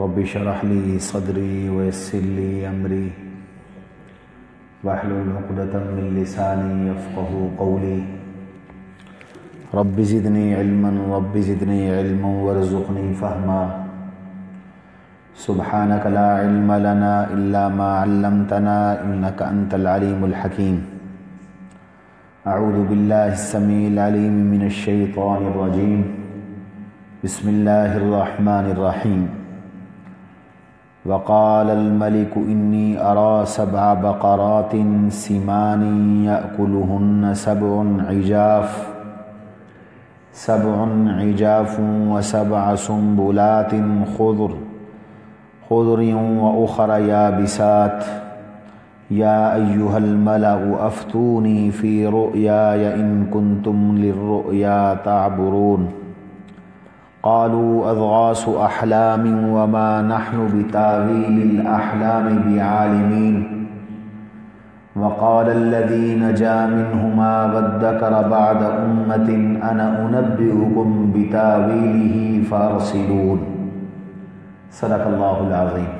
رب اشرح لي صدري ويسر لي أمري واحلل عقدة من لساني يفقهوا قولي رب زدني علما وارزقني فهما سبحانك لا علم لنا إلا ما علمتنا إنك أنت العليم الحكيم أعوذ بالله السميع العليم من الشيطان الرجيم بسم الله الرحمن الرحيم وقال الملك إني أرى 7 بقرات سمان يأكلهن 7 عجاف و7 سنبلات خضر وأخر يابسات يا أيها الملأ أفتوني في رؤياي إن كنتم للرؤيا تعبرون قالوا أضغاث أحلام وما نحن بتاويل الأحلام بعالمين وقال الذي نجا منهما وادكر بعد أمة أنا أنبئكم بتاويله فارسلون صدق اللہ العظیم۔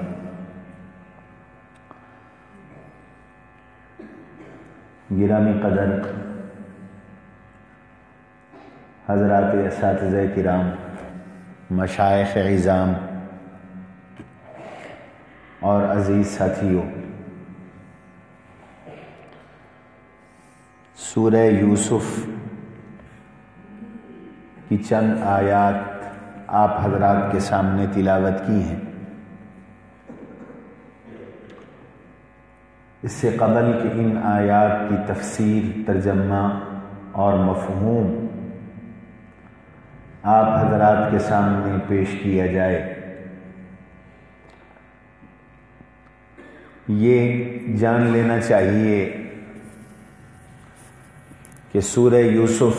گرامی قدر حضرات اساتذہ کرام، مشائخ عظام اور عزیز ساتھیوں، سورہ یوسف کی چند آیات آپ حضرات کے سامنے تلاوت کی ہیں۔ اس سے قبل کہ ان آیات کی تفسیر، ترجمہ اور مفہوم آپ حضرات کے سامنے پیش کیا جائے، یہ جان لینا چاہیے کہ سورہ یوسف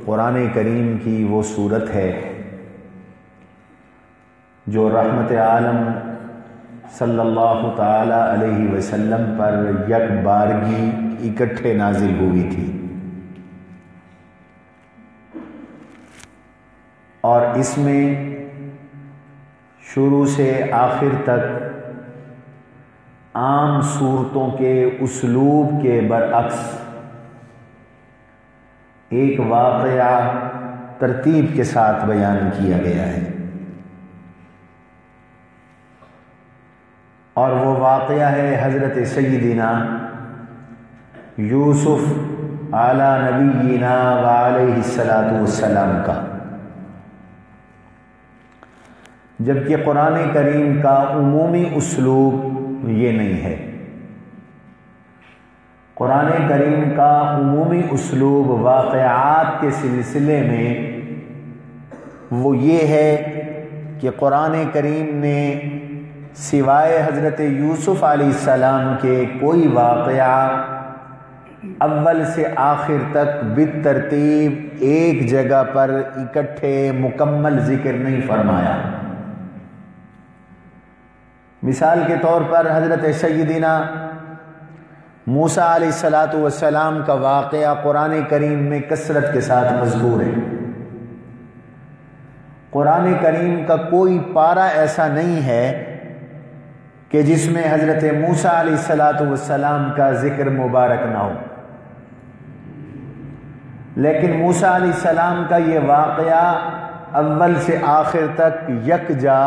قرآن کریم کی وہ سورت ہے جو رحمت عالم صلی اللہ تعالی علیہ وسلم پر یک بارگی اکٹھے نازل ہوئی تھی، اور اس میں شروع سے آخر تک عام صورتوں کے اسلوب کے برعکس ایک واقعہ ترتیب کے ساتھ بیان کیا گیا ہے، اور وہ واقعہ ہے حضرت سیدنا یوسف علی نبینا وعلیہ الصلاۃ والسلام کا۔ جبکہ قرآن کریم کا عمومی اسلوب یہ نہیں ہے۔ قرآن کریم کا عمومی اسلوب واقعات کے سلسلے میں وہ یہ ہے کہ قرآن کریم نے سوائے حضرت یوسف علیہ السلام کے کوئی واقعہ اول سے آخر تک بالترتیب ایک جگہ پر اکٹھے مکمل ذکر نہیں فرمایا۔ مثال کے طور پر حضرت سیدنا موسیٰ علیہ السلام کا واقعہ قرآن کریم میں کثرت کے ساتھ مذکور ہے۔ قرآن کریم کا کوئی پارہ ایسا نہیں ہے کہ جس میں حضرت موسیٰ علیہ السلام کا ذکر مبارک نہ ہو، لیکن موسیٰ علیہ السلام کا یہ واقعہ اول سے آخر تک یکجا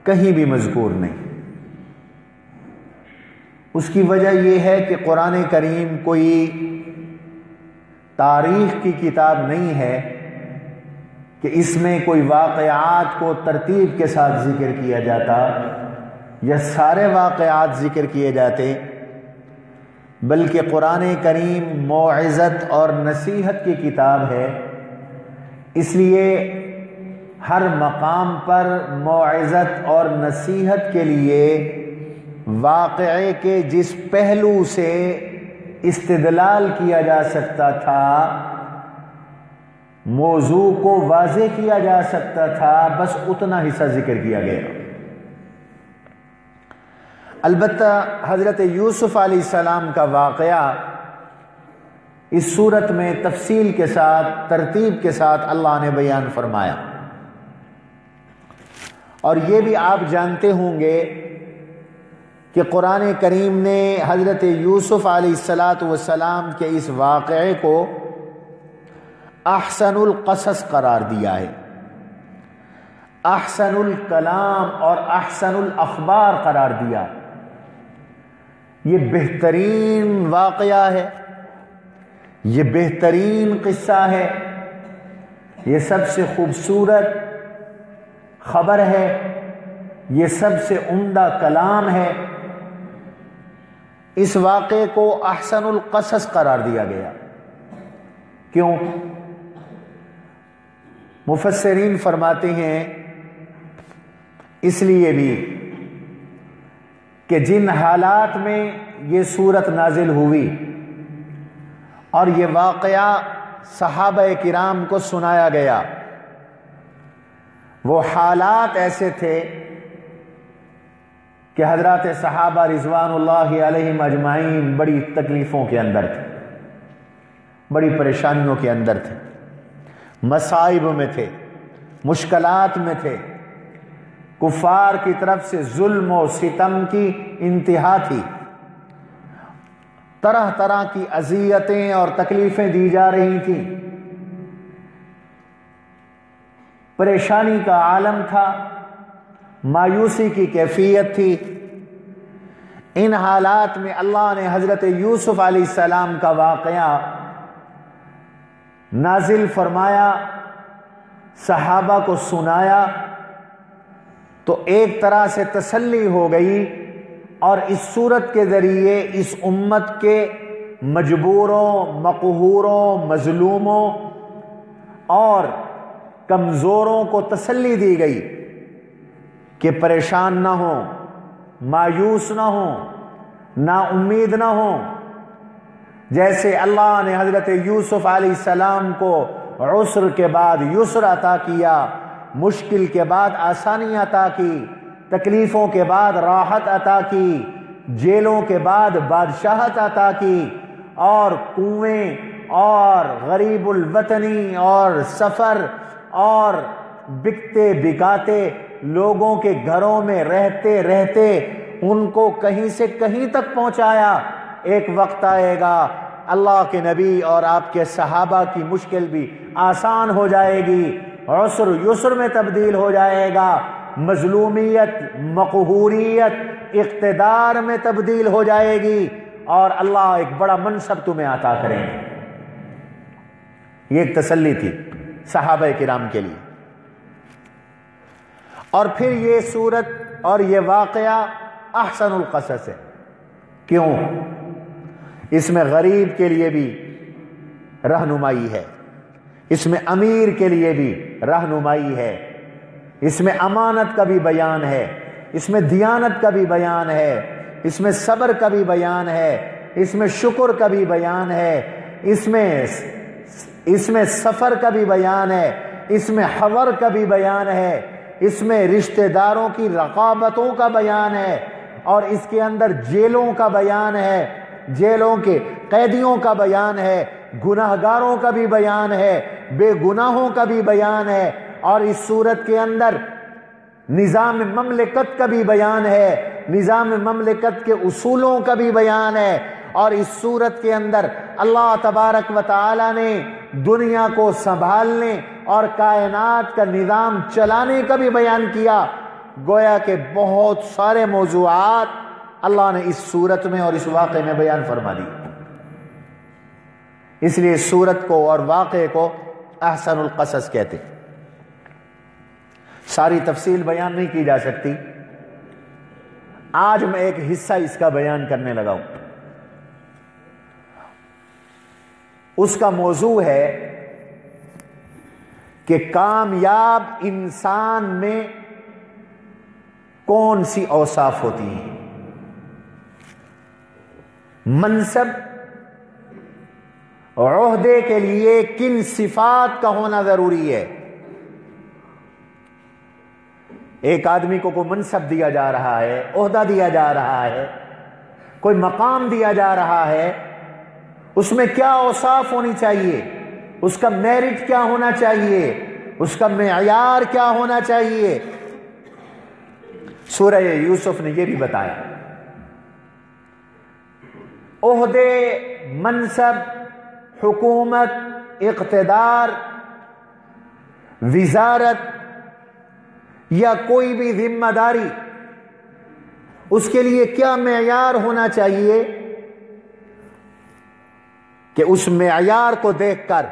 کہیں بھی مذکور نہیں۔ اس کی وجہ یہ ہے کہ قرآن کریم کوئی تاریخ کی کتاب نہیں ہے کہ اس میں کوئی واقعات کو ترتیب کے ساتھ ذکر کیا جاتا یا سارے واقعات ذکر کیے جاتے، بلکہ قرآن کریم موعظت اور نصیحت کی کتاب ہے، اس لیے ہر مقام پر موعظت اور نصیحت کے لیے واقعے کے جس پہلو سے استدلال کیا جا سکتا تھا، موضوع کو واضح کیا جا سکتا تھا، بس اتنا حصہ ذکر کیا گیا۔ البتہ حضرت یوسف علیہ السلام کا واقعہ اس صورت میں تفصیل کے ساتھ، ترتیب کے ساتھ اللہ نے بیان فرمایا، اور یہ بھی آپ جانتے ہوں گے کہ قرآن کریم نے حضرت یوسف علیہ السلام کے اس واقعے کو احسن القصص قرار دیا ہے، احسن الکلام اور احسن الاخبار قرار دیا۔ یہ بہترین واقعہ ہے، یہ بہترین قصہ ہے، یہ سب سے خوبصورت خبر ہے، یہ سب سے عمدہ کلام ہے۔ اس واقعے کو احسن القصص قرار دیا گیا۔ کیوں؟ مفسرین فرماتے ہیں اس لیے بھی کہ جن حالات میں یہ سورت نازل ہوئی اور یہ واقعہ صحابہ کرام کو سنایا گیا، وہ حالات ایسے تھے کہ حضرات صحابہ رضوان اللہ علیہم اجمعین بڑی تکلیفوں کے اندر تھے، بڑی پریشانیوں کے اندر تھے، مصائب میں تھے، مشکلات میں تھے، کفار کی طرف سے ظلم و ستم کی انتہا تھی، طرح طرح کی اذیتیں اور تکلیفیں دی جا رہی تھیں، پریشانی کا عالم تھا، مایوسی کی کیفیت تھی۔ ان حالات میں اللہ نے حضرت یوسف علیہ السلام کا واقعہ نازل فرمایا، صحابہ کو سنایا، تو ایک طرح سے تسلی ہو گئی، اور اس صورت کے ذریعے اس امت کے مجبوروں، مقہوروں، مظلوموں اور کمزوروں کو تسلی دی گئی کہ پریشان نہ ہوں، مایوس نہ ہوں، نا امید نہ ہوں۔ جیسے اللہ نے حضرت یوسف علیہ السلام کو عسر کے بعد یسر عطا کیا، مشکل کے بعد آسانی عطا کی، تکلیفوں کے بعد راحت عطا کی، جیلوں کے بعد بادشاہت عطا کی، اور کنویں اور غریب الوطنی اور سفر اور بکتے بکاتے لوگوں کے گھروں میں رہتے رہتے ان کو کہیں سے کہیں تک پہنچایا۔ ایک وقت آئے گا اللہ کے نبی اور آپ کے صحابہ کی مشکل بھی آسان ہو جائے گی، عسر یسر میں تبدیل ہو جائے گا، مظلومیت، مقہوریت اقتدار میں تبدیل ہو جائے گی، اور اللہ ایک بڑا منصب تمہیں عطا کریں گے۔ یہ ایک تسلی تھی صحابہ کرام کے لیے۔ اور پھر یہ سورت اور یہ واقعہ احسن القصص ہے۔ کیوں؟ اس میں غریب کے لیے بھی رہنمائی ہے، اس میں امیر کے لیے بھی رہنمائی ہے، اس میں امانت کا بھی بیان ہے، اس میں دیانت کا بھی بیان ہے، اس میں صبر کا بھی بیان ہے، اس میں شکر کا بھی بیان ہے، اس میں سفر کا بھی بیان ہے، اس میں حور کا بھی بیان ہے، اس میں رشتہ داروں کی رقابتوں کا بیان ہے، اور اس کے اندر جیلوں کا بیان ہے، جیلوں کے قیدیوں کا بیان ہے، گناہگاروں کا بھی بیان ہے، بے گناہوں کا بھی بیان ہے، اور اس صورت کے اندر نظام مملکت کا بھی بیان ہے، نظام مملکت کے اصولوں کا بھی بیان ہے، اور اس صورت کے اندر اللہ تبارک و تعالی نے دنیا کو سنبھالنے اور کائنات کا نظام چلانے کا بھی بیان کیا۔ گویا کہ بہت سارے موضوعات اللہ نے اس صورت میں اور اس واقعے میں بیان فرما دی۔ اس لیے اس صورت کو اور واقعے کو احسن القصص کہتے۔ ساری تفصیل بیان نہیں کی جا سکتی، آج میں ایک حصہ اس کا بیان کرنے لگا ہوں۔ اس کا موضوع ہے کہ کامیاب انسان میں کون سی اوصاف ہوتی ہیں، منصب عہدے کے لیے کن صفات کا ہونا ضروری ہے۔ ایک آدمی کو کوئی منصب دیا جا رہا ہے، عہدہ دیا جا رہا ہے، کوئی مقام دیا جا رہا ہے، اس میں کیا اوصاف ہونی چاہیے، اس کا میرٹ کیا ہونا چاہیے، اس کا معیار کیا ہونا چاہیے۔ سورہ یوسف نے یہ بھی بتایا، عہدے، منصب، حکومت، اقتدار، وزارت یا کوئی بھی ذمہ داری، اس کے لیے کیا معیار ہونا چاہیے کہ اس معیار کو دیکھ کر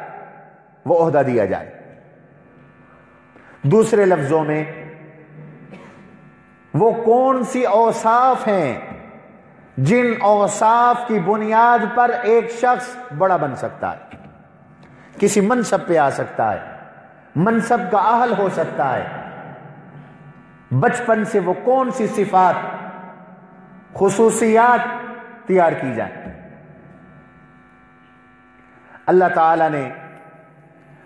وہ عہدہ دیا جائے۔ دوسرے لفظوں میں وہ کون سی اوصاف ہیں جن اوصاف کی بنیاد پر ایک شخص بڑا بن سکتا ہے، کسی منصب پہ آ سکتا ہے، منصب کا اہل ہو سکتا ہے۔ بچپن سے وہ کون سی صفات، خصوصیات تیار کی جائیں۔ اللہ تعالیٰ نے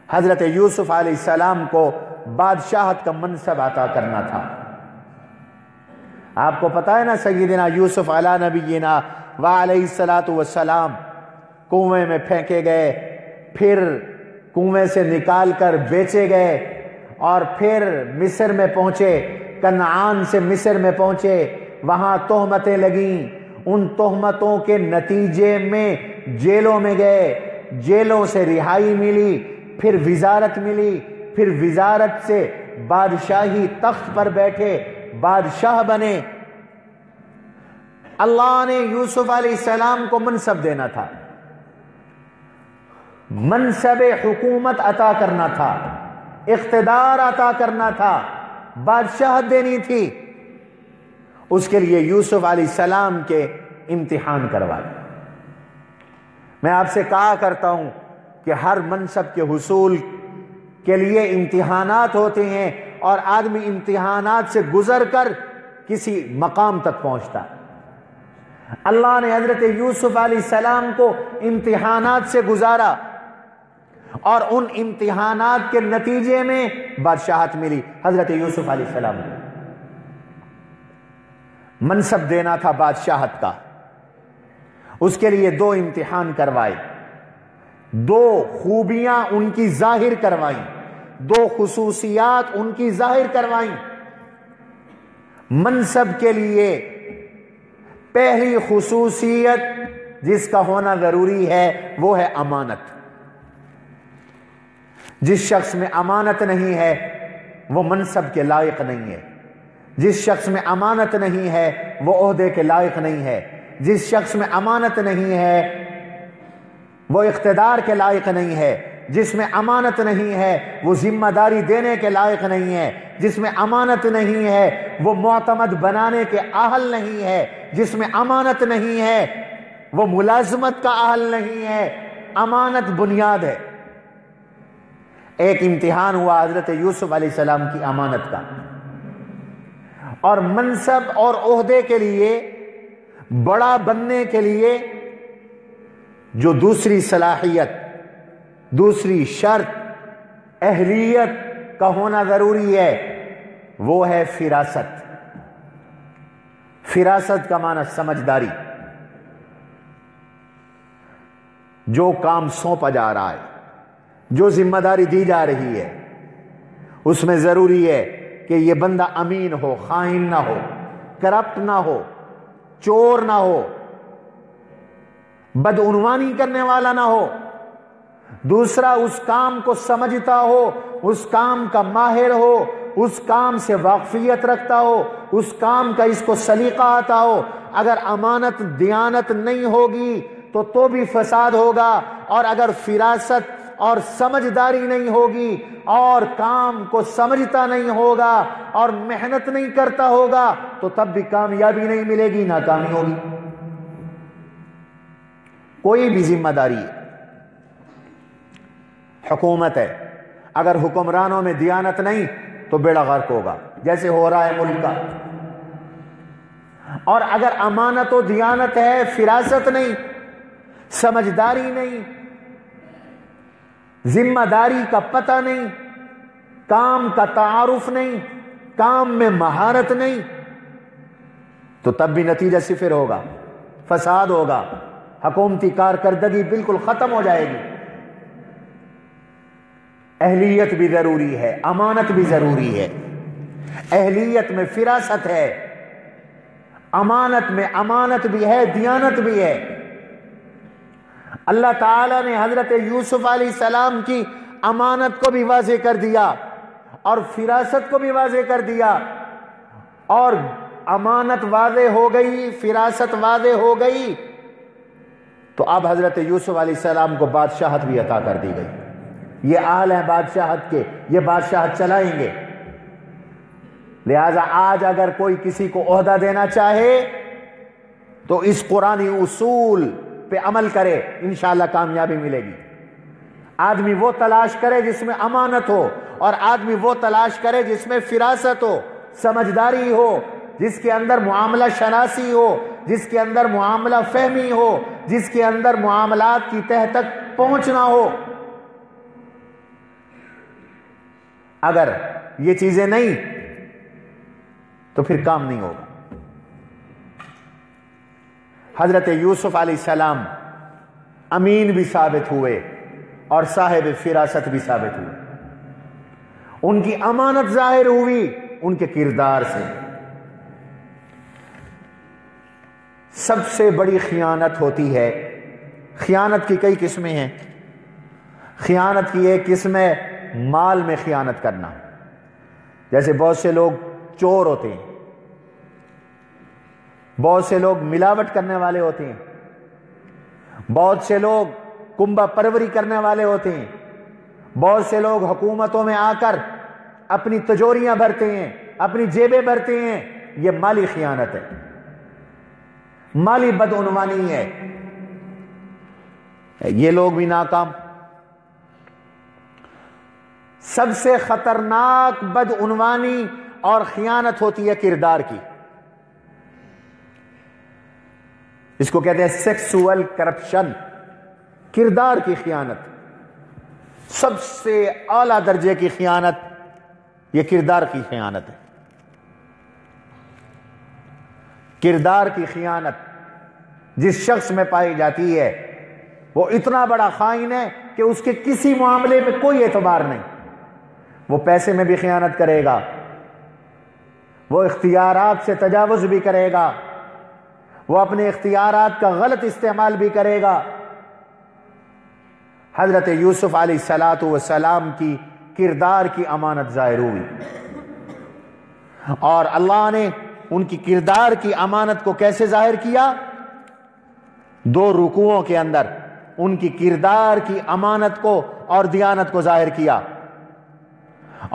حضرت یوسف علیہ السلام کو بادشاہت کا منصب عطا کرنا تھا۔ آپ کو پتا ہے نا، سیدنا یوسف علی نبینا وعلیہ الصلاۃ والسلام کنویں میں پھینکے گئے، پھر کنویں سے نکال کر بیچے گئے، اور پھر مصر میں پہنچے، کنعان سے مصر میں پہنچے، وہاں تہمتیں لگیں، ان تہمتوں کے نتیجے میں جیلوں میں گئے، جیلوں سے رہائی ملی، پھر وزارت ملی، پھر وزارت سے بادشاہی تخت پر بیٹھے، بادشاہ بنے۔ اللہ نے یوسف علیہ السلام کو منصب دینا تھا، منصب حکومت عطا کرنا تھا، اقتدار عطا کرنا تھا، بادشاہت دینی تھی۔ اس کے لیے یوسف علیہ السلام کے امتحان کروائے۔ میں آپ سے کہا کرتا ہوں کہ ہر منصب کے حصول کے لیے امتحانات ہوتے ہیں، اور آدمی امتحانات سے گزر کر کسی مقام تک پہنچتا ہے۔ اللہ نے حضرت یوسف علیہ السلام کو امتحانات سے گزارا، اور ان امتحانات کے نتیجے میں بادشاہت ملی حضرت یوسف علیہ السلام کو۔ منصب دینا تھا بادشاہت کا، اس کے لیے دو امتحان کروائے، دو خوبیاں ان کی ظاہر کروائیں، دو خصوصیات ان کی ظاہر کروائیں۔ منصب کے لیے پہلی خصوصیت جس کا ہونا ضروری ہے وہ ہے امانت۔ جس شخص میں امانت نہیں ہے وہ منصب کے لائق نہیں ہے، جس شخص میں امانت نہیں ہے وہ عہدے کے لائق نہیں ہے، جس شخص میں امانت نہیں ہے وہ اقتدار کے لائق نہیں ہے، جس میں امانت نہیں ہے وہ ذمہ داری دینے کے لائق نہیں ہے، جس میں امانت نہیں ہے وہ معتمد بنانے کے اہل نہیں ہے، جس میں امانت نہیں ہے وہ ملازمت کا اہل نہیں ہے۔ امانت بنیاد ہے۔ ایک امتحان ہوا حضرت یوسف علیہ السلام کی امانت کا، اور منصب اور عہدے کے لیے، بڑا بننے کے لیے جو دوسری صلاحیت، دوسری شرط، اہلیت کا ہونا ضروری ہے وہ ہے فراست۔ فراست کا معنی سمجھداری۔ جو کام سونپا جا رہا ہے، جو ذمہ داری دی جا رہی ہے، اس میں ضروری ہے کہ یہ بندہ امین ہو، خائن نہ ہو، کرپٹ نہ ہو، چور نہ ہو، بدعنوانی کرنے والا نہ ہو۔ دوسرا، اس کام کو سمجھتا ہو، اس کام کا ماہر ہو، اس کام سے واقفیت رکھتا ہو، اس کام کا اس کو سلیقہ آتا ہو۔ اگر امانت دیانت نہیں ہوگی تو بھی فساد ہوگا، اور اگر فراست اور سمجھداری نہیں ہوگی، اور کام کو سمجھتا نہیں ہوگا، اور محنت نہیں کرتا ہوگا، تو تب بھی کامیابی نہیں ملے گی، ناکامی ہوگی۔ کوئی بھی ذمہ داری ہے، حکومت ہے، اگر حکمرانوں میں دیانت نہیں تو بیڑا غرق ہوگا، جیسے ہو رہا ہے ملک کا۔ اور اگر امانت و دیانت ہے، فراست نہیں، سمجھداری نہیں، ذمہ داری کا پتہ نہیں، کام کا تعارف نہیں، کام میں مہارت نہیں، تو تب بھی نتیجہ صفر ہوگا، فساد ہوگا، حکومتی کارکردگی بالکل ختم ہو جائے گی۔ اہلیت بھی ضروری ہے، امانت بھی ضروری ہے۔ اہلیت میں فراست ہے، امانت میں امانت بھی ہے، دیانت بھی ہے۔ اللہ تعالیٰ نے حضرت یوسف علیہ السلام کی امانت کو بھی واضح کر دیا اور فراست کو بھی واضح کر دیا، اور امانت واضح ہو گئی، فراست واضح ہو گئی، تو اب حضرت یوسف علیہ السلام کو بادشاہت بھی عطا کر دی گئی۔ یہ اہل ہیں بادشاہت کے، یہ بادشاہت چلائیں گے۔ لہذا آج اگر کوئی کسی کو عہدہ دینا چاہے تو اس قرآنی اصول پہ عمل کرے، انشاءاللہ کامیابی ملے گی۔ آدمی وہ تلاش کرے جس میں امانت ہو، اور آدمی وہ تلاش کرے جس میں فراست ہو، سمجھداری ہو، جس کے اندر معاملہ شناسی ہو، جس کے اندر معاملہ فہمی ہو، جس کے اندر معاملات کی تہ تک پہنچنا ہو۔ اگر یہ چیزیں نہیں تو پھر کام نہیں ہوگا۔ حضرت یوسف علیہ السلام امین بھی ثابت ہوئے اور صاحب فراست بھی ثابت ہوئے۔ ان کی امانت ظاہر ہوئی ان کے کردار سے۔ سب سے بڑی خیانت ہوتی ہے، خیانت کی کئی قسمیں ہیں۔ خیانت کی ایک قسم ہے مال میں خیانت کرنا، جیسے بہت سے لوگ چور ہوتے ہیں، بہت سے لوگ ملاوٹ کرنے والے ہوتے ہیں، بہت سے لوگ کنبہ پروری کرنے والے ہوتے ہیں، بہت سے لوگ حکومتوں میں آ کر اپنی تجوریاں بھرتے ہیں، اپنی جیبیں بھرتے ہیں۔ یہ مالی خیانت ہے، مالی بدعنوانی ہے۔ یہ لوگ بھی ناکام۔ سب سے خطرناک بدعنوانی اور خیانت ہوتی ہے کردار کی۔ اس کو کہتے ہیں سیکسول کرپشن، کردار کی خیانت۔ سب سے اعلیٰ درجے کی خیانت یہ کردار کی خیانت ہے۔ کردار کی خیانت جس شخص میں پائی جاتی ہے وہ اتنا بڑا خائن ہے کہ اس کے کسی معاملے میں کوئی اعتبار نہیں۔ وہ پیسے میں بھی خیانت کرے گا، وہ اختیارات سے تجاوز بھی کرے گا، وہ اپنے اختیارات کا غلط استعمال بھی کرے گا۔ حضرت یوسف علیہ السلام کی کردار کی امانت ظاہر ہوئی، اور اللہ نے ان کی کردار کی امانت کو کیسے ظاہر کیا؟ 2 رکوعوں کے اندر ان کی کردار کی امانت کو اور دیانت کو ظاہر کیا،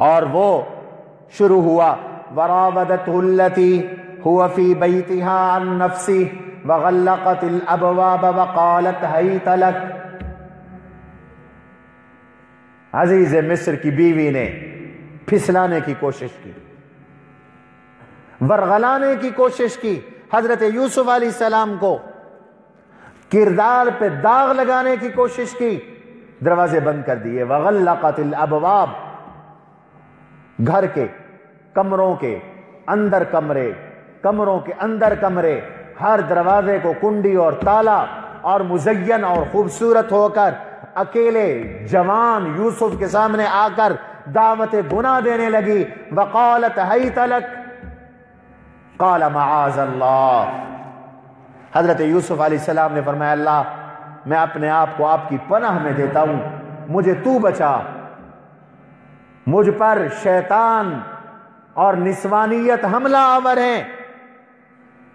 اور وہ شروع ہوا وراودته التي هو في بيتها عن نفسه وغلقت الابواب وقالت هيت لك۔ عزیز مصر کی بیوی نے پھسلانے کی کوشش کی، ورغلانے کی کوشش کی، حضرت یوسف علیہ السلام کو کردار پہ داغ لگانے کی کوشش کی، دروازے بند کر دیے۔ وغلقت الابواب، گھر کے کمروں کے اندر کمرے، کمروں کے اندر کمرے، ہر دروازے کو کنڈی اور تالا، اور مزین اور خوبصورت ہو کر اکیلے جوان یوسف کے سامنے آ کر دعوت گناہ دینے لگی۔ وقالت حیت لک، قال معاذ اللہ۔ حضرت یوسف علیہ السلام نے فرمایا اللہ میں اپنے آپ کو آپ کی پناہ میں دیتا ہوں، مجھے تو بچا، مجھ پر شیطان اور نسوانیت حملہ آور ہیں،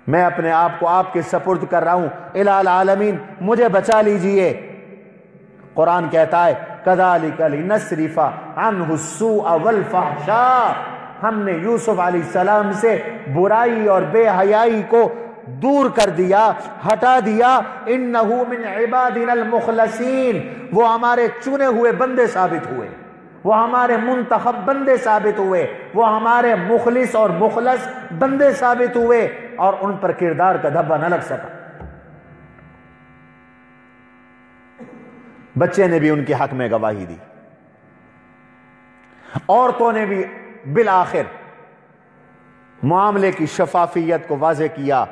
میں اپنے آپ کو آپ کے سپرد کر رہا ہوں، الہ العالمین مجھے بچا لیجئے۔ قرآن کہتا ہے کذالک لنصرف عنہ السوء والفحشاء، ہم نے یوسف علیہ السلام سے برائی اور بے حیائی کو دور کر دیا، ہٹا دیا۔ انہ من عبادنا المخلصین، وہ ہمارے چنے ہوئے بندے ثابت ہوئے، وہ ہمارے منتخب بندے ثابت ہوئے، وہ ہمارے مخلص اور مخلص بندے ثابت ہوئے، اور ان پر کردار کا دھبا نہ لگ سکا۔ بچے نے بھی ان کے حق میں گواہی دی، عورتوں نے بھی بالآخر معاملے کی شفافیت کو واضح کیا،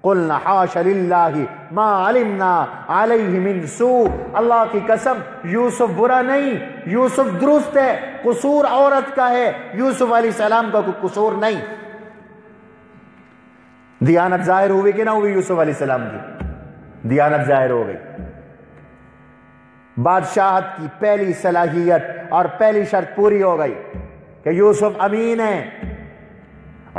قلنا حاش للہ ما علمنا علیہ من سوء، اللہ کی قسم یوسف برا نہیں، یوسف درست ہے، قصور عورت کا ہے، یوسف علیہ السلام کا کوئی قصور نہیں۔ دیانت ظاہر ہوئی کہ نہ ہوئی یوسف علیہ السلام کی؟ دیانت ظاہر ہو گئی۔ بادشاہت کی پہلی صلاحیت اور پہلی شرط پوری ہو گئی کہ یوسف امین ہے۔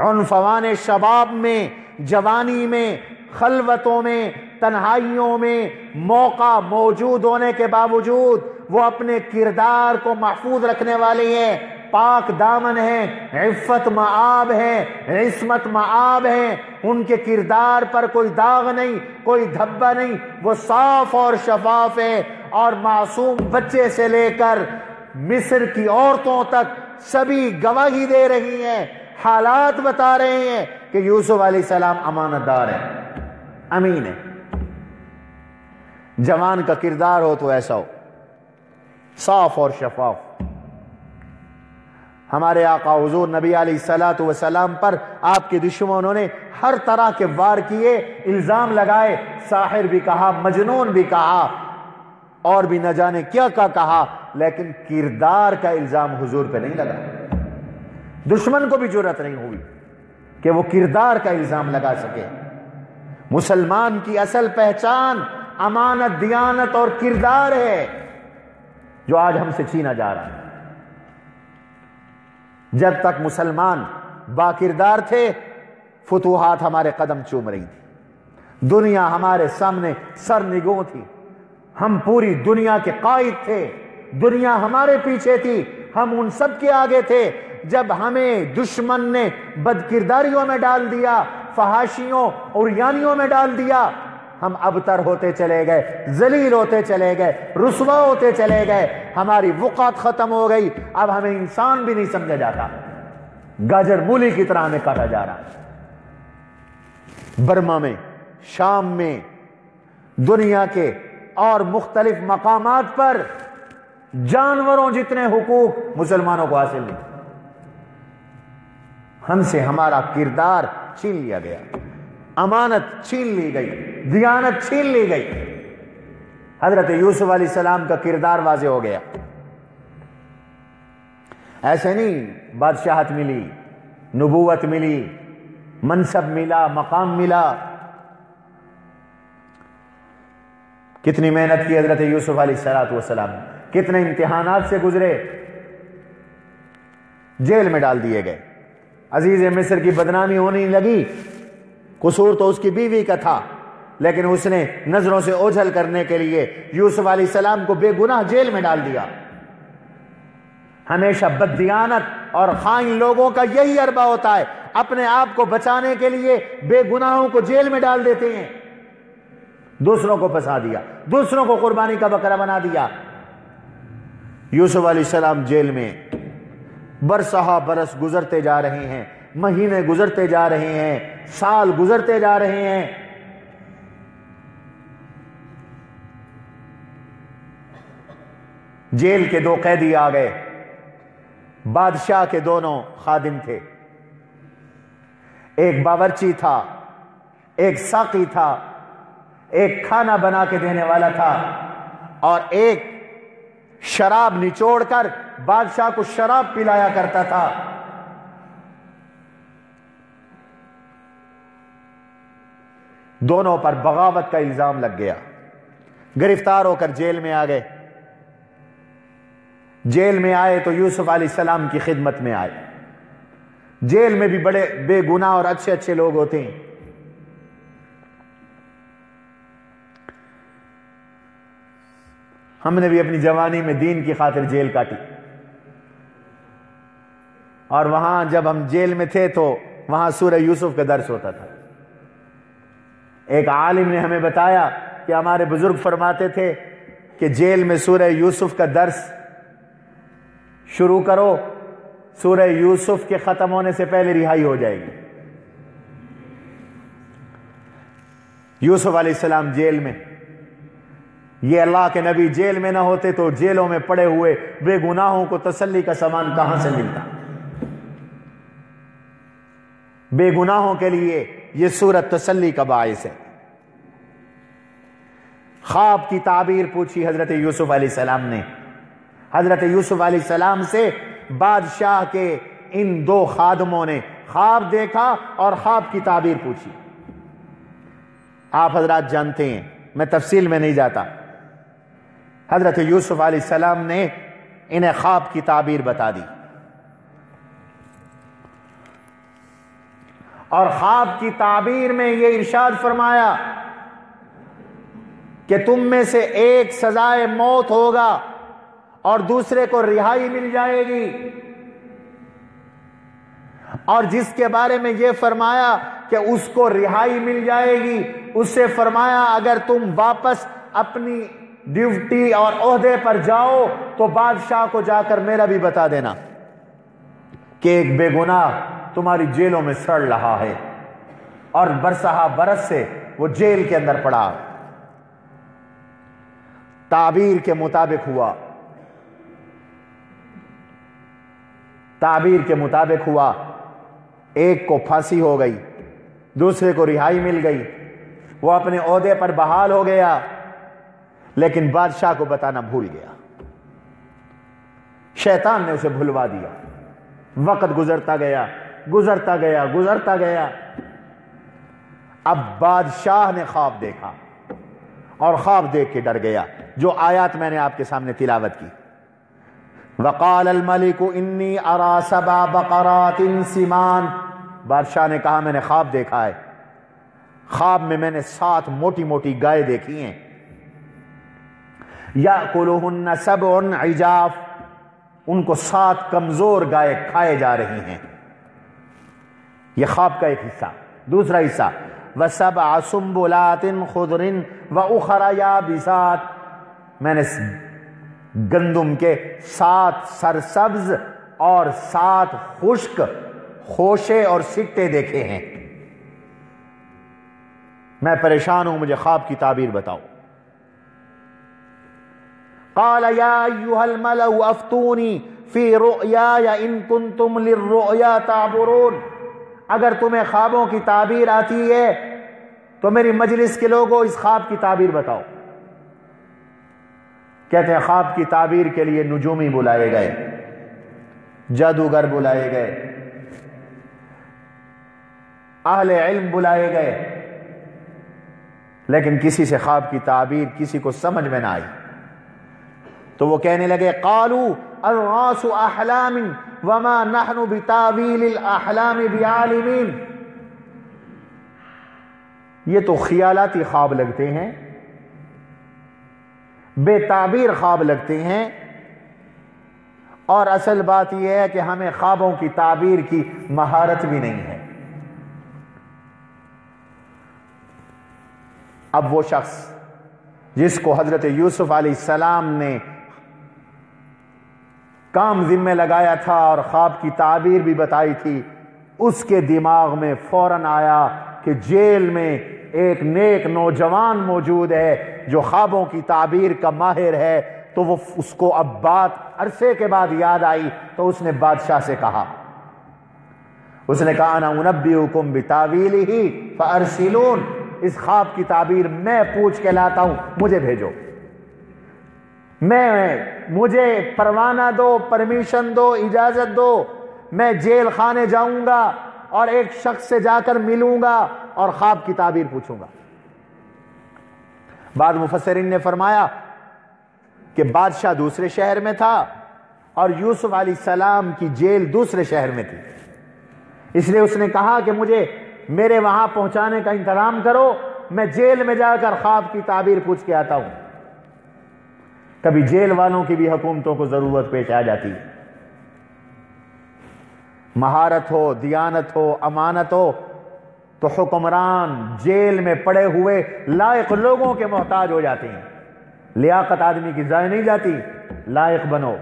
عنفوان شباب میں، جوانی میں، خلوتوں میں، تنہائیوں میں موقع موجود ہونے کے باوجود وہ اپنے کردار کو محفوظ رکھنے والے ہیں، پاک دامن ہیں، عفت مآب ہیں، عصمت مآب ہیں، ان کے کردار پر کوئی داغ نہیں، کوئی دھبا نہیں، وہ صاف اور شفاف ہے۔ اور معصوم بچے سے لے کر مصر کی عورتوں تک سبھی گواہی دے رہی ہیں، حالات بتا رہے ہیں کہ یوسف علیہ السلام امانت دار ہے، امین ہے۔ جوان کا کردار ہو تو ایسا ہو، صاف اور شفاف۔ ہمارے آقا حضور نبی علیہ السلام پر آپ کے دشمنوں نے ہر طرح کے وار کیے، الزام لگائے، ساحر بھی کہا، مجنون بھی کہا، اور بھی نہ جانے کیا کہا، لیکن کردار کا الزام حضور پہ نہیں لگا۔ دشمن کو بھی جرأت نہیں ہوئی کہ وہ کردار کا الزام لگا سکے۔ مسلمان کی اصل پہچان امانت، دیانت اور کردار ہے، جو آج ہم سے چھینا جا رہا ہے۔ جب تک مسلمان با کردار تھے، فتوحات ہمارے قدم چوم رہی تھی، دنیا ہمارے سامنے سر نگوں تھی، ہم پوری دنیا کے قائد تھے، دنیا ہمارے پیچھے تھی، ہم ان سب کے آگے تھے۔ جب ہمیں دشمن نے بدکرداریوں میں ڈال دیا، فحاشیوں اور یانیوں میں ڈال دیا، ہم ابتر ہوتے چلے گئے، ذلیل ہوتے چلے گئے، رسوا ہوتے چلے گئے، ہماری وقت ختم ہو گئی، اب ہمیں انسان بھی نہیں سمجھا جاتا، گاجر مولی کی طرح ہمیں کاٹا جا رہا۔ برما میں، شام میں، دنیا کے اور مختلف مقامات پر جانوروں جتنے حقوق مسلمانوں کو حاصل نہیں، ہم سے ہمارا کردار چھین لیا گیا، امانت چھین لی گئی، دیانت چھین لی گئی۔ حضرت یوسف علیہ السلام کا کردار واضح ہو گیا۔ ایسے نہیں بادشاہت ملی، نبوت ملی، منصب ملا، مقام ملا۔ کتنی محنت کی حضرت یوسف علیہ السلام، کتنے امتحانات سے گزرے، جیل میں ڈال دیے گئے۔ عزیز مصر کی بدنامی ہونے لگی، قصور تو اس کی بیوی کا تھا، لیکن اس نے نظروں سے اوجھل کرنے کے لیے یوسف علیہ السلام کو بے گناہ جیل میں ڈال دیا۔ ہمیشہ بددیانت اور خائن لوگوں کا یہی حربہ ہوتا ہے، اپنے آپ کو بچانے کے لیے بے گناہوں کو جیل میں ڈال دیتے ہیں، دوسروں کو پھنسا دیا، دوسروں کو قربانی کا بکرا بنا دیا۔ یوسف علیہ السلام جیل میں، برسہ برس گزرتے جا رہے ہیں، مہینے گزرتے جا رہے ہیں، سال گزرتے جا رہے ہیں۔ جیل کے دو قیدی آ گئے، بادشاہ کے دونوں خادم تھے، ایک باورچی تھا، ایک ساقی تھا، ایک کھانا بنا کے دینے والا تھا، اور ایک شراب نچوڑ کر بادشاہ کو شراب پلایا کرتا تھا۔ دونوں پر بغاوت کا الزام لگ گیا، گرفتار ہو کر جیل میں آ گئے۔ جیل میں آئے تو یوسف علیہ السلام کی خدمت میں آئے۔ جیل میں بھی بڑے بے گناہ اور اچھے اچھے لوگ ہوتے ہیں۔ ہم نے بھی اپنی جوانی میں دین کی خاطر جیل کاٹی، اور وہاں جب ہم جیل میں تھے تو وہاں سورہ یوسف کا درس ہوتا تھا۔ ایک عالم نے ہمیں بتایا کہ ہمارے بزرگ فرماتے تھے کہ جیل میں سورہ یوسف کا درس شروع کرو، سورہ یوسف کے ختم ہونے سے پہلے رہائی ہو جائے گی۔ یوسف علیہ السلام جیل میں، یہ اللہ کے نبی جیل میں نہ ہوتے تو جیلوں میں پڑے ہوئے بے گناہوں کو تسلی کا سامان کہاں سے ملتا؟ بے گناہوں کے لیے یہ سورت تسلی کا باعث ہے۔ خواب کی تعبیر پوچھی حضرت یوسف علیہ السلام نے۔ حضرت یوسف علیہ السلام سے بادشاہ کے ان دو خادموں نے خواب دیکھا اور خواب کی تعبیر پوچھی۔ آپ حضرات جانتے ہیں، میں تفصیل میں نہیں جاتا، حضرت یوسف علیہ السلام نے انہیں خواب کی تعبیر بتا دی، اور خواب کی تعبیر میں یہ ارشاد فرمایا کہ تم میں سے ایک سزائے موت ہوگا اور دوسرے کو رہائی مل جائے گی، اور جس کے بارے میں یہ فرمایا کہ اس کو رہائی مل جائے گی، اس سے فرمایا اگر تم واپس اپنی ڈیوٹی اور عہدے پر جاؤ تو بادشاہ کو جا کر میرا بھی بتا دینا کہ ایک بے گناہ تمہاری جیلوں میں سڑ رہا ہے، اور برسہ برس سے وہ جیل کے اندر پڑا۔ تعبیر کے مطابق ہوا، تعبیر کے مطابق ہوا، ایک کو پھانسی ہو گئی، دوسرے کو رہائی مل گئی، وہ اپنے عہدے پر بحال ہو گیا، لیکن بادشاہ کو بتانا بھول گیا۔ شیطان نے اسے بھلوا دیا۔ وقت گزرتا گیا گزرتا گیا گزرتا گیا، اب بادشاہ نے خواب دیکھا اور خواب دیکھ کے ڈر گیا، جو آیات میں نے آپ کے سامنے تلاوت کی۔ وقال الملک انی ارى 7 بقرات سمان، بادشاہ نے کہا میں نے خواب دیکھا ہے، خواب میں نے 7 موٹی موٹی گائے دیکھی ہیں، یأکلہن 7 عجاف، ان کو 7 کمزور گائے کھائے جا رہی ہیں۔ یہ خواب کا ایک حصہ۔ دوسرا حصہ وَسَبْعَ سُنبُلَاتٍ خُضْرٍ وَأُخَرَ يَابِسَاتٍ، میں نے گندم کے 7 سرسبز اور 7 خشک خوشے اور سٹے دیکھے ہیں۔ میں پریشان ہوں، مجھے خواب کی تعبیر بتاؤ۔ قال یا ایھا الملأ افتونی فی رؤیای ان کنتم للرؤیا تعبرون، اگر تمہیں خوابوں کی تعبیر آتی ہے تو میری مجلس کے لوگوں اس خواب کی تعبیر بتاؤ۔ کہتے ہیں خواب کی تعبیر کے لیے نجومی بلائے گئے، جادوگر بلائے گئے، اہل علم بلائے گئے، لیکن کسی سے خواب کی تعبیر کسی کو سمجھ میں نہ آئی۔ تو وہ کہنے لگے قالوا اضغاث احلام وما نحن بتاویل الاحلام بعالمین، یہ تو خیالاتی خواب لگتے ہیں، بے تعبیر خواب لگتے ہیں، اور اصل بات یہ ہے کہ ہمیں خوابوں کی تعبیر کی مہارت بھی نہیں ہے۔ اب وہ شخص جس کو حضرت یوسف علیہ السلام نے کام ذمہ لگایا تھا اور خواب کی تعبیر بھی بتائی تھی، اس کے دماغ میں فوراً آیا کہ جیل میں ایک نیک نوجوان موجود ہے جو خوابوں کی تعبیر کا ماہر ہے، تو وہ اس کو اب بات عرصے کے بعد یاد آئی، تو اس نے بادشاہ سے کہا، اس نے کہا انا انبئکم بتاویلہ فارسلون، اس خواب کی تعبیر میں پوچھ کے لاتا ہوں، مجھے بھیجو، مجھے پروانہ دو، پرمیشن دو، اجازت دو، میں جیل خانے جاؤں گا اور ایک شخص سے جا کر ملوں گا اور خواب کی تعبیر پوچھوں گا۔ بعض مفسرین نے فرمایا کہ بادشاہ دوسرے شہر میں تھا اور یوسف علیہ السلام کی جیل دوسرے شہر میں تھی، اس لیے اس نے کہا کہ مجھے میرے وہاں پہنچانے کا انتظام کرو، میں جیل میں جا کر خواب کی تعبیر پوچھ کے آتا ہوں۔ کبھی جیل والوں کی بھی حکومتوں کو ضرورت پیش آ جاتی ہے، مہارت ہو، دیانت ہو، امانت ہو، تو حکمران جیل میں پڑے ہوئے لائق لوگوں کے محتاج ہو جاتے ہیں۔ لیاقت آدمی کی ضائع نہیں جاتی، لائق بنو،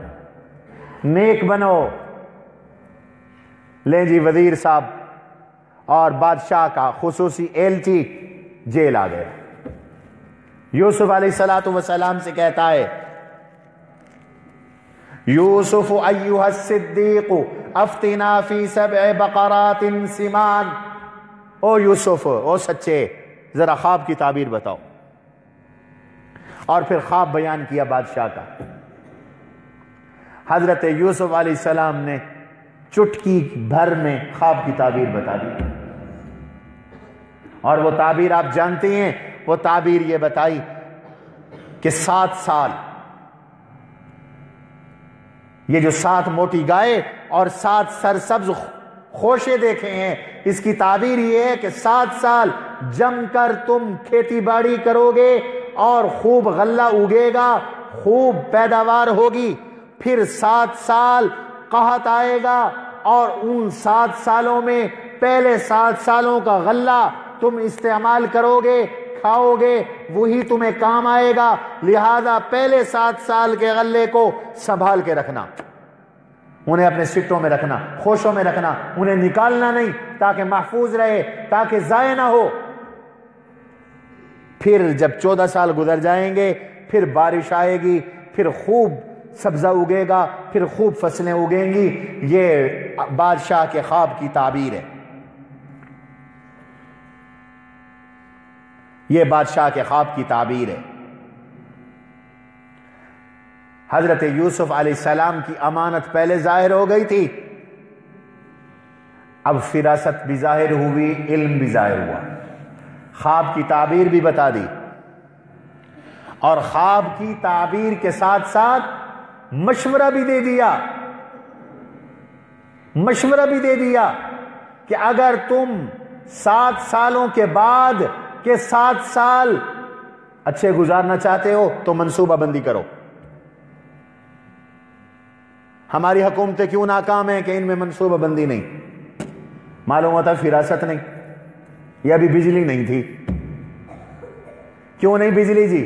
نیک بنو۔ لیں جی وزیر صاحب اور بادشاہ کا خصوصی ایلچی جیل آ گیا، یوسف علیہ السلام سے کہتا ہے یوسف ایھا الصدیق افتنا فی 7 بقرات سمان، او یوسف، او سچے، ذرا خواب کی تعبیر بتاؤ۔ اور پھر خواب بیان کیا بادشاہ کا۔ حضرت یوسف علیہ السلام نے چٹکی بھر میں خواب کی تعبیر بتا دی، اور وہ تعبیر آپ جانتے ہیں، وہ تعبیر یہ بتائی کہ 7 سال، یہ جو 7 موٹی گائے اور 7 سرسبز خوشے دیکھے ہیں، اس کی تعبیر یہ ہے کہ 7 سال جم کر تم کھیتی باڑی کرو گے اور خوب غلہ اگے گا، خوب پیداوار ہوگی، پھر 7 سال قحط آئے گا، اور ان 7 سالوں میں پہلے 7 سالوں کا غلہ تم استعمال کرو گے، کھاؤ گے، وہی تمہیں کام آئے گا، لہذا پہلے 7 سال کے غلے کو سنبھال کے رکھنا، انہیں اپنے سٹوں میں رکھنا، خوشوں میں رکھنا، انہیں نکالنا نہیں، تاکہ محفوظ رہے، تاکہ ضائع نہ ہو۔ پھر جب 14 سال گزر جائیں گے، پھر بارش آئے گی، پھر خوب سبزہ اگے گا، پھر خوب فصلیں اگیں گی۔ یہ بادشاہ کے خواب کی تعبیر ہے، یہ بادشاہ کے خواب کی تعبیر ہے۔ حضرت یوسف علیہ السلام کی امانت پہلے ظاہر ہو گئی تھی، اب فراست بھی ظاہر ہوئی، علم بھی ظاہر ہوا، خواب کی تعبیر بھی بتا دی، اور خواب کی تعبیر کے ساتھ ساتھ مشورہ بھی دے دیا، مشورہ بھی دے دیا کہ اگر تم 7 سالوں کے بعد کے 7 سال اچھے گزارنا چاہتے ہو تو منصوبہ بندی کرو۔ ہماری حکومتیں کیوں ناکام ہیں کہ ان میں منصوبہ بندی نہیں؟ معلوم ہوتا فراست نہیں، یا ابھی بجلی نہیں تھی۔ کیوں نہیں بجلی جی؟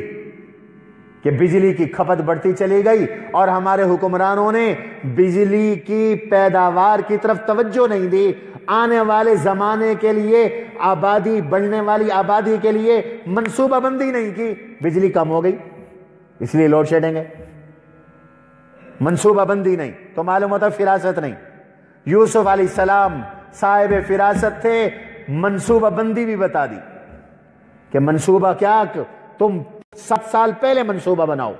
کہ بجلی کی کھپت بڑھتی چلی گئی اور ہمارے حکمرانوں نے بجلی کی پیداوار کی طرف توجہ نہیں دی، آنے والے زمانے کے لیے آبادی، بڑھنے والی آبادی کے لیے منصوبہ بندی نہیں کی، بجلی کم ہو گئی، اس لیے لوڈ شیڈنگ ہے، منصوبہ بندی نہیں، تو معلوم ہوتا فراست نہیں۔ یوسف علیہ السلام صاحب فراست تھے، منصوبہ بندی بھی بتا دی کہ منصوبہ کیا، کہ تم 7 سال پہلے منصوبہ بناؤ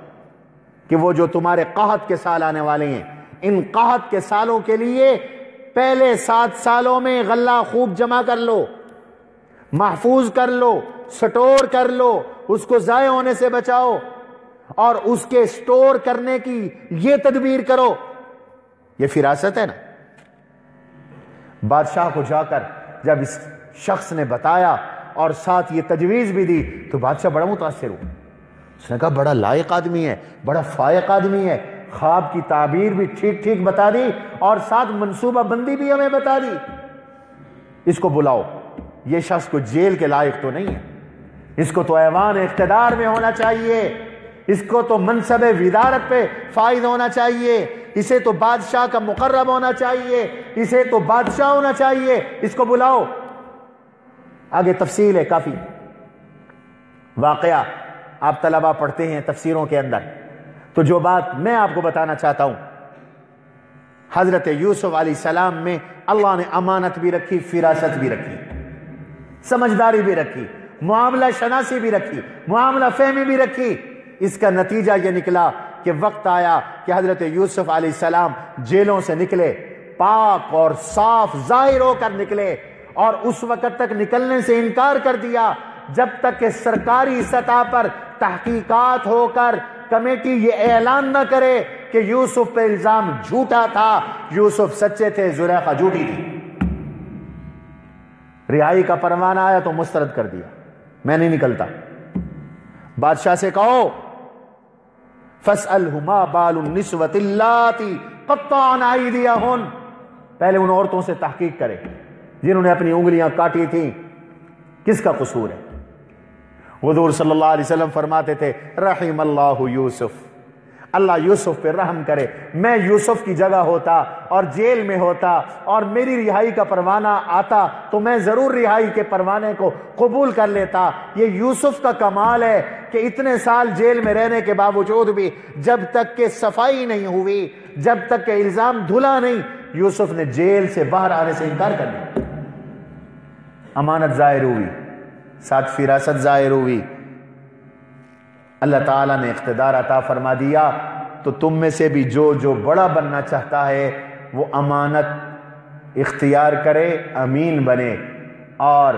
کہ وہ جو تمہارے قحط کے سال آنے والے ہیں، ان قحط کے سالوں کے لیے پہلے 7 سالوں میں غلہ خوب جمع کر لو، محفوظ کر لو، سٹور کر لو، اس کو ضائع ہونے سے بچاؤ، اور اس کے سٹور کرنے کی یہ تدبیر کرو۔ یہ فراست ہے نا۔ بادشاہ کو جا کر جب اس شخص نے بتایا اور ساتھ یہ تجویز بھی دی تو بادشاہ بڑا متاثر ہوا، اس نے کہا بڑا لائق آدمی ہے، بڑا فائق آدمی ہے، خواب کی تعبیر بھی ٹھیک ٹھیک بتا دی اور ساتھ منصوبہ بندی بھی ہمیں بتا دی، اس کو بلاؤ۔ یہ شخص کو جیل کے لائق تو نہیں ہے، اس کو تو ایوان اقتدار میں ہونا چاہیے، اس کو تو منصب ودارت پہ فائز ہونا چاہیے، اسے تو بادشاہ کا مقرب ہونا چاہیے، اسے تو بادشاہ ہونا چاہیے، اس کو بلاؤ۔ آگے تفصیل ہے کافی، واقعہ آپ طلبہ پڑھتے ہیں تفسیروں کے اندر، تو جو بات میں آپ کو بتانا چاہتا ہوں، حضرت یوسف علیہ السلام میں اللہ نے امانت بھی رکھی، فراست بھی رکھی، سمجھداری بھی رکھی، معاملہ شناسی بھی رکھی، معاملہ فہمی بھی رکھی۔ اس کا نتیجہ یہ نکلا کہ وقت آیا کہ حضرت یوسف علیہ السلام جیلوں سے نکلے، پاک اور صاف ظاہر ہو کر نکلے، اور اس وقت تک نکلنے سے انکار کر دیا جب تک کہ سرکاری سطح پر تحقیقات ہو کر کمیٹی یہ اعلان نہ کرے کہ یوسف پہ الزام جھوٹا تھا، یوسف سچے تھے، زلیخا جھوٹی تھی۔ رہائی کا پروانہ آیا تو مسترد کر دیا، میں نہیں نکلتا۔ بادشاہ سے کہو فَاسْأَلْهُ مَا بَالُ النِّسْوَةِ اللَّاتِي قَطَّعْنَ أَيْدِيَهُنَّ، پہلے ان عورتوں سے تحقیق کرے جنہوں نے اپنی انگلیاں کاٹی تھیں، کس کا قصور ہے؟ حضور صلی اللہ علیہ وسلم فرماتے تھے رحم اللہ یوسف، اللہ یوسف پہ رحم کرے، میں یوسف کی جگہ ہوتا اور جیل میں ہوتا اور میری رہائی کا پروانہ آتا تو میں ضرور رہائی کے پروانے کو قبول کر لیتا۔ یہ یوسف کا کمال ہے کہ اتنے سال جیل میں رہنے کے باوجود بھی جب تک کہ صفائی نہیں ہوئی، جب تک کہ الزام دھلا نہیں، یوسف نے جیل سے باہر آنے سے انکار کر دیا۔ امانت ظاہر ہوئی، ساتھ فراست ظاہر ہوئی، اللہ تعالیٰ نے اقتدار عطا فرما دیا، تو تم میں سے بھی جو بڑا بننا چاہتا ہے وہ امانت اختیار کرے، امین بنے، اور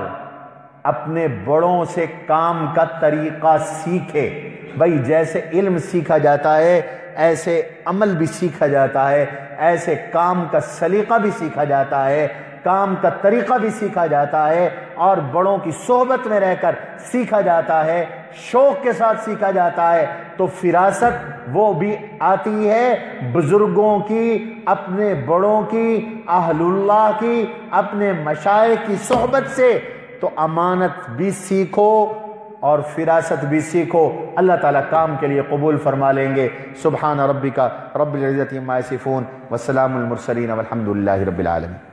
اپنے بڑوں سے کام کا طریقہ سیکھے۔ بھائی جیسے علم سیکھا جاتا ہے ایسے عمل بھی سیکھا جاتا ہے، ایسے کام کا سلیقہ بھی سیکھا جاتا ہے، کام کا طریقہ بھی سیکھا جاتا ہے، اور بڑوں کی صحبت میں رہ کر سیکھا جاتا ہے، شوق کے ساتھ سیکھا جاتا ہے۔ تو فراست وہ بھی آتی ہے بزرگوں کی، اپنے بڑوں کی، اہل اللہ کی، اپنے مشائخ کی صحبت سے۔ تو امانت بھی سیکھو اور فراست بھی سیکھو، اللہ تعالیٰ کام کے لیے قبول فرما لیں گے۔ سبحان ربک رب العزت عما یصفون وسلام المرسلین والحمد للہ رب العالمین۔